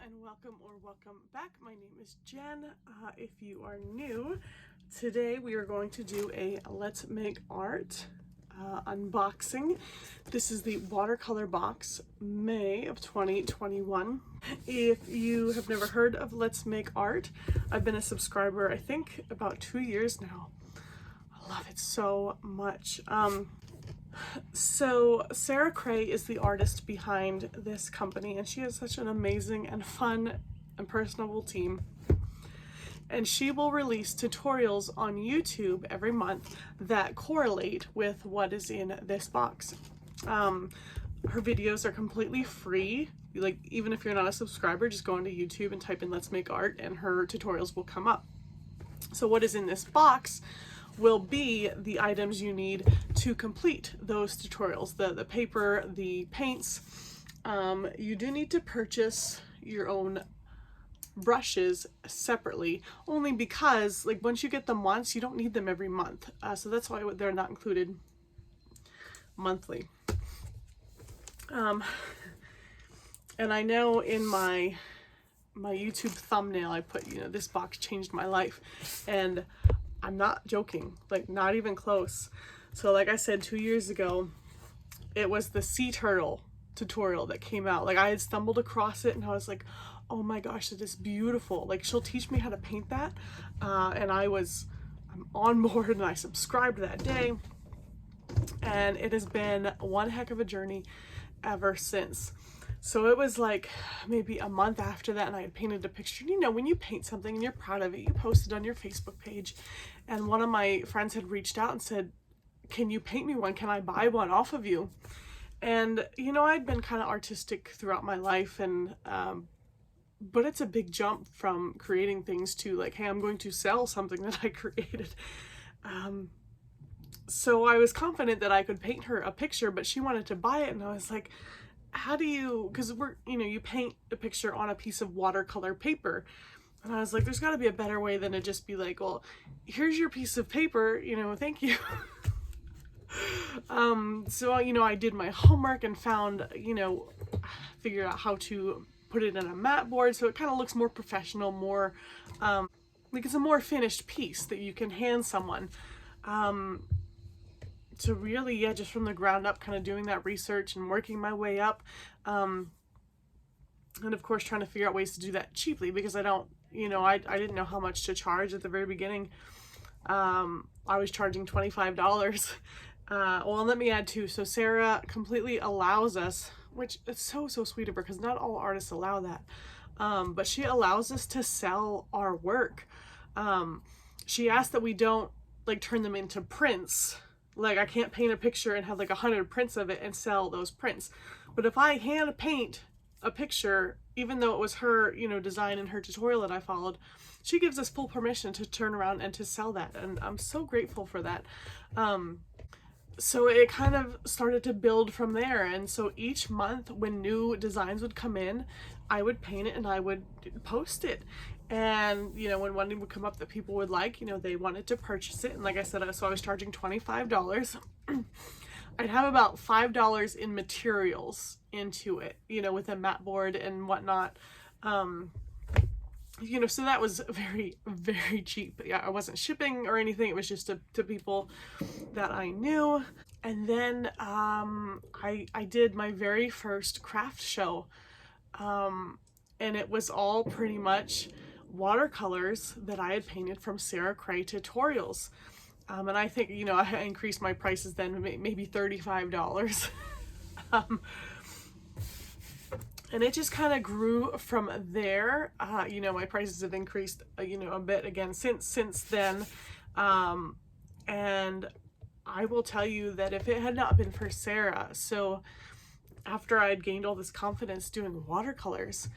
and welcome back. My name is Jen. If you are new, today we are going to do a Let's Make Art unboxing. This is the watercolor box, May of 2021. If you have never heard of Let's Make Art, I've been a subscriber, I think about 2 years now. I love it so much. So Sarah Cray is the artist behind this company, and she has such an amazing and fun and personable team. And she will release tutorials on YouTube every month that correlate with what is in this box. Her videos are completely free. Like, even if you're not a subscriber, just go onto YouTube and type in Let's Make Art and her tutorials will come up. So what is in this box will be the items you need to complete those tutorials. The paper, the paints. You do need to purchase your own brushes separately, only because like once you get them once, you don't need them every month. So that's why they're not included monthly. And I know in my YouTube thumbnail I put, you know, this box changed my life, and I'm not joking, like not even close. So like I said, 2 years ago, it was the sea turtle tutorial that came out. Like I had stumbled across it and I was like, oh my gosh, that is beautiful. Like she'll teach me how to paint that. And I'm on board, and I subscribed that day. And it has been one heck of a journey ever since. So it was like maybe a month after that, and I had painted a picture. You know, when you paint something and you're proud of it, you post it on your Facebook page. And one of my friends had reached out and said, can you paint me one? Can I buy one off of you? And, you know, I'd been kind of artistic throughout my life, and but it's a big jump from creating things to like, hey, I'm going to sell something that I created. So I was confident that I could paint her a picture, but she wanted to buy it, and I was like, how do you, because you paint a picture on a piece of watercolor paper. And I was like, there's got to be a better way than to just be like, well, here's your piece of paper, you know, thank you. So, you know, I did my homework and found, you know, figured out how to put it in a mat board so it kind of looks more professional, more, like it's a more finished piece that you can hand someone. So really, yeah, just from the ground up, kind of doing that research and working my way up. And of course, trying to figure out ways to do that cheaply, because I don't, you know, I didn't know how much to charge at the very beginning. I was charging $25. Well, let me add too. So Sarah completely allows us, which is so sweet of her, because not all artists allow that. But she allows us to sell our work. She asked that we don't like turn them into prints. Like I can't paint a picture and have like 100 prints of it and sell those prints. But if I hand paint a picture, even though it was her, you know, design and her tutorial that I followed, she gives us full permission to turn around and to sell that. And I'm so grateful for that. So it kind of started to build from there. And so each month when new designs would come in, I would paint it and I would post it. And, you know, when one would come up that people would like, you know, they wanted to purchase it. And like I said, so I was charging $25. I'd have about $5 in materials into it, you know, with a mat board and whatnot. You know, so that was very, very cheap. Yeah, I wasn't shipping or anything. It was just to people that I knew. And then I did my very first craft show. And it was all pretty much watercolors that I had painted from Sarah Cray tutorials. And I think, you know, I increased my prices then, maybe $35. And it just kind of grew from there. You know, my prices have increased, you know, a bit again since then. And I will tell you that if it had not been for Sarah, so after I had gained all this confidence doing watercolors,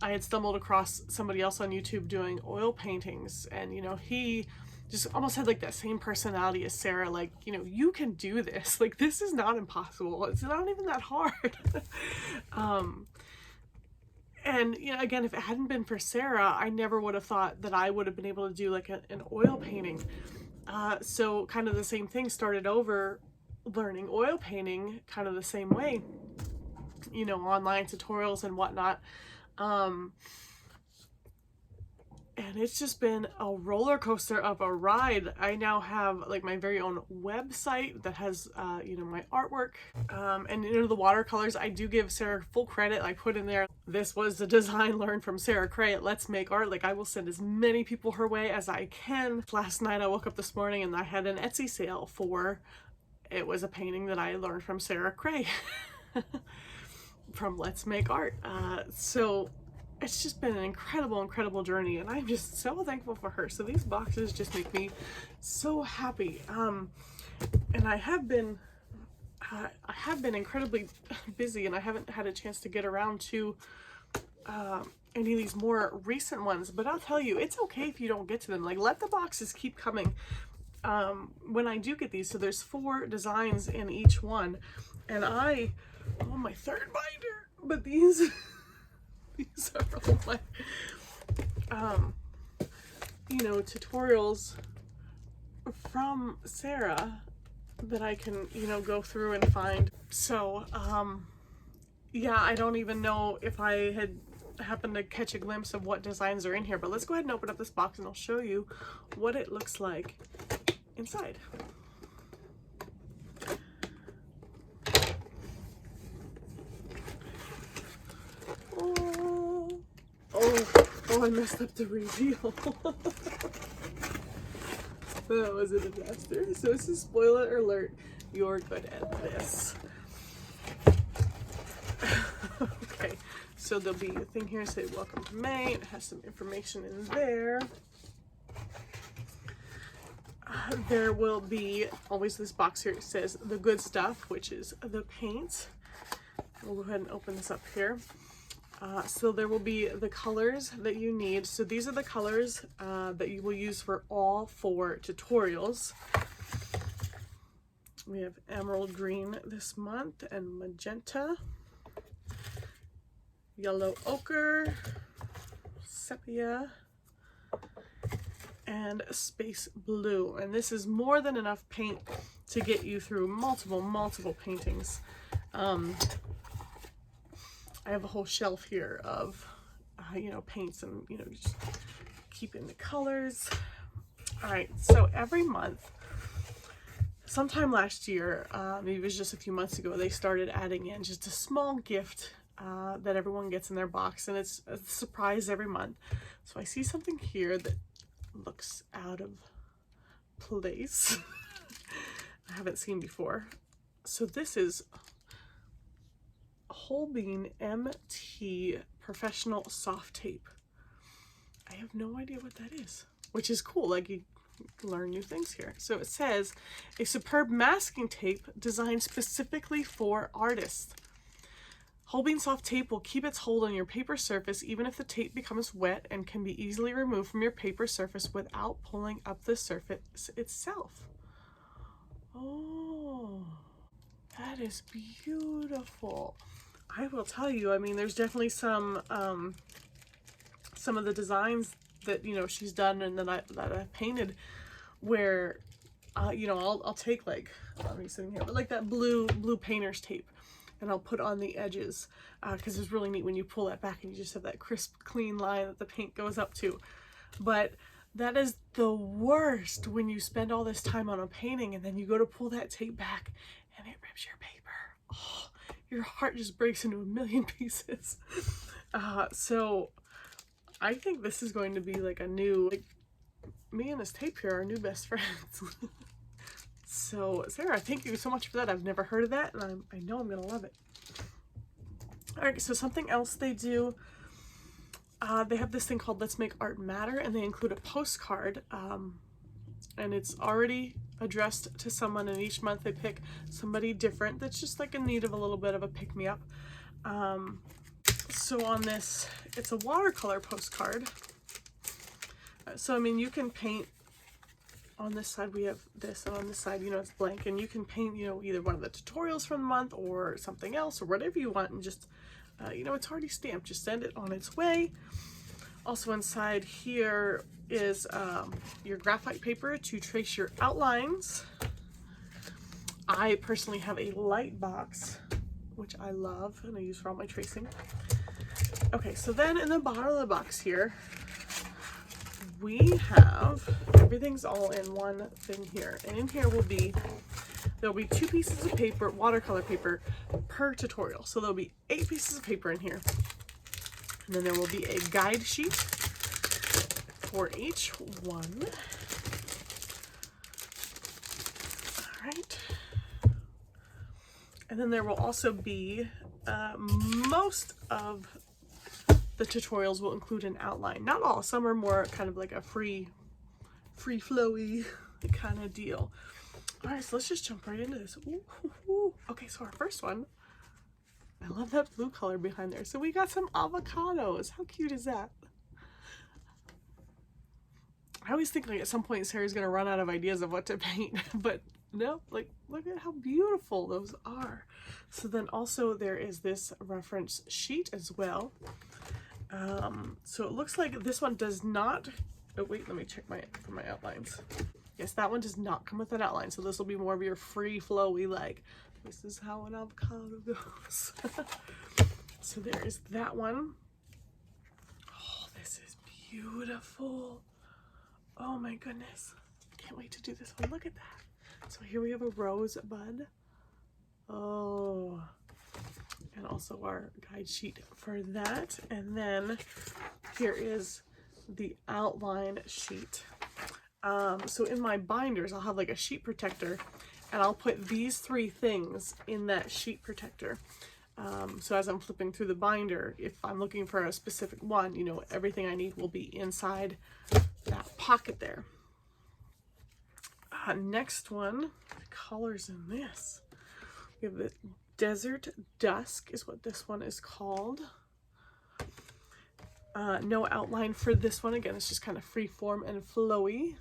I had stumbled across somebody else on YouTube doing oil paintings, and, you know, he just almost had like that same personality as Sarah, like, you know, you can do this, like this is not impossible, it's not even that hard. And, you know, again, if it hadn't been for Sarah, I never would have thought that I would have been able to do like an oil painting. So kind of the same thing, started over learning oil painting kind of the same way. you know, online tutorials and whatnot. And it's just been a roller coaster of a ride. I now have like my very own website that has, you know, my artwork. And you know, the watercolors, I do give Sarah full credit. I put in there, this was the design learned from Sarah Cray at Let's Make Art. Like, I will send as many people her way as I can. Last night I woke up this morning and I had an Etsy sale for, it was a painting that I learned from Sarah Cray from Let's Make Art. So it's just been an incredible journey, and I'm just so thankful for her. So these boxes just make me so happy. And I have been incredibly busy, and I haven't had a chance to get around to any of these more recent ones, but I'll tell you, it's okay if you don't get to them. Like, let the boxes keep coming when I do get these. So there's 4 designs in each one, and I'm on my 3rd binder, but these these are all my you know, tutorials from Sarah that I can, you know, go through and find. So yeah, I don't even know if I had happened to catch a glimpse of what designs are in here, but let's go ahead and open up this box and I'll show you what it looks like inside. Oh, I messed up the reveal. That was a disaster. So this is spoiler alert, you're good at this. Okay, so there'll be a thing here, say welcome to May. It has some information in there. There will be always this box here. It says the good stuff, which is the paint. We'll go ahead and open this up here. So there will be the colors that you need. So these are the colors that you will use for all 4 tutorials. We have emerald green this month, and magenta, yellow ochre, sepia, and space blue. And this is more than enough paint to get you through multiple paintings. I have a whole shelf here of, you know, paints and, you know, just keeping the colors. All right, so every month, sometime last year, maybe it was just a few months ago, they started adding in just a small gift that everyone gets in their box, and it's a surprise every month. So I see something here that looks out of place. I haven't seen before. So this is Holbein MT Professional Soft Tape. I have no idea what that is, which is cool. Like, you learn new things here. So it says, a superb masking tape designed specifically for artists. Holbein Soft Tape will keep its hold on your paper surface even if the tape becomes wet, and can be easily removed from your paper surface without pulling up the surface itself. Oh, that is beautiful. I will tell you, I mean, there's definitely some of the designs that, you know, she's done and that I've painted where, you know, I'll take, like, let me sitting here, but like that blue painter's tape, and I'll put on the edges because it's really neat when you pull that back and you just have that crisp, clean line that the paint goes up to. But that is the worst when you spend all this time on a painting and then you go to pull that tape back and it rips your paper. Oh, your heart just breaks into a million pieces. So I think this is going to be like a new, like, me and this tape here are new best friends. So Sarah, thank you so much for that. I've never heard of that, and I know I'm gonna love it. All right, so something else they do, they have this thing called Let's Make Art Matter, and they include a postcard, and it's already addressed to someone, and each month they pick somebody different that's just like in need of a little bit of a pick-me-up. So on this, it's a watercolor postcard. So I mean, you can paint, on this side we have this, and on this side, you know, it's blank, and you can paint, you know, either one of the tutorials from the month or something else or whatever you want, and just you know, it's already stamped, just send it on its way. Also inside here is your graphite paper to trace your outlines. I personally have a light box which I love and I use for all my tracing. Okay, so then in the bottom of the box here, we have, everything's all in one thing here. And in here there'll be 2 pieces of paper, watercolor paper, per tutorial. So there'll be 8 pieces of paper in here. And then there will be a guide sheet for each one. All right. And then there will also be, most of the tutorials will include an outline. Not all, some are more kind of like a free flowy kind of deal. All right, so let's just jump right into this. Ooh, ooh, ooh. Okay, so our first one, I love that blue color behind there. So we got some avocados. How cute is that? I always think like at some point Sarah's gonna run out of ideas of what to paint, but no, like look at how beautiful those are. So then also there is this reference sheet as well. So it looks like this one does not, oh wait, let me check for my outlines. Yes, that one does not come with an outline, so this will be more of your free flowy, like, this is how an avocado goes. So there is that one. Oh, this is beautiful. Oh my goodness. Can't wait to do this one. Look at that. So here we have a rosebud. Oh. And also our guide sheet for that. And then here is the outline sheet. So in my binders, I'll have like a sheet protector, and I'll put these 3 things in that sheet protector. So as I'm flipping through the binder, if I'm looking for a specific one, you know, everything I need will be inside that pocket there. Next one, the colors in this. We have the Desert Dusk is what this one is called. No outline for this one. Again, it's just kind of free form and flowy.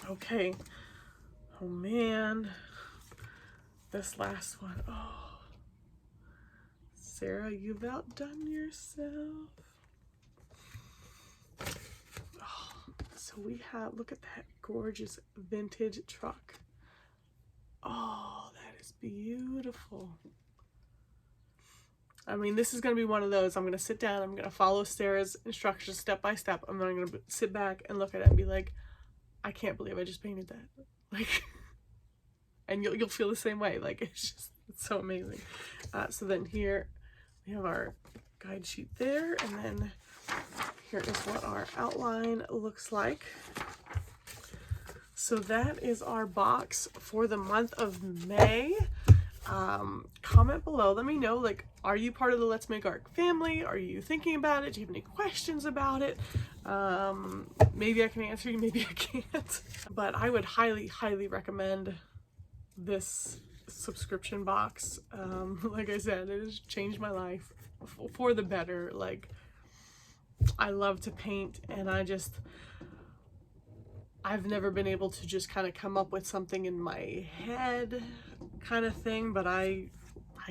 Okay. Oh man. This last one. Oh. Sarah, you've outdone yourself. Oh, so we have, look at that gorgeous vintage truck. Oh, that is beautiful. I mean, this is going to be one of those, I'm going to sit down, I'm going to follow Sarah's instructions step by step. I'm going to sit back and look at it and be like, I can't believe I just painted that. Like, and you'll feel the same way. Like, it's so amazing. So then here we have our guide sheet there, and then here is what our outline looks like. So that is our box for the month of May. Comment below, let me know, like, are you part of the Let's Make Art family? Are you thinking about it? Do you have any questions about it? Maybe I can answer you, maybe I can't. But I would highly, highly recommend this subscription box. Like I said, it has changed my life for the better. Like, I love to paint, and I've never been able to just kind of come up with something in my head kind of thing, but I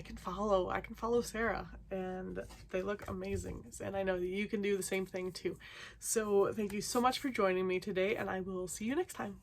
can follow Sarah, and they look amazing, and I know that you can do the same thing too. So thank you so much for joining me today, and I will see you next time.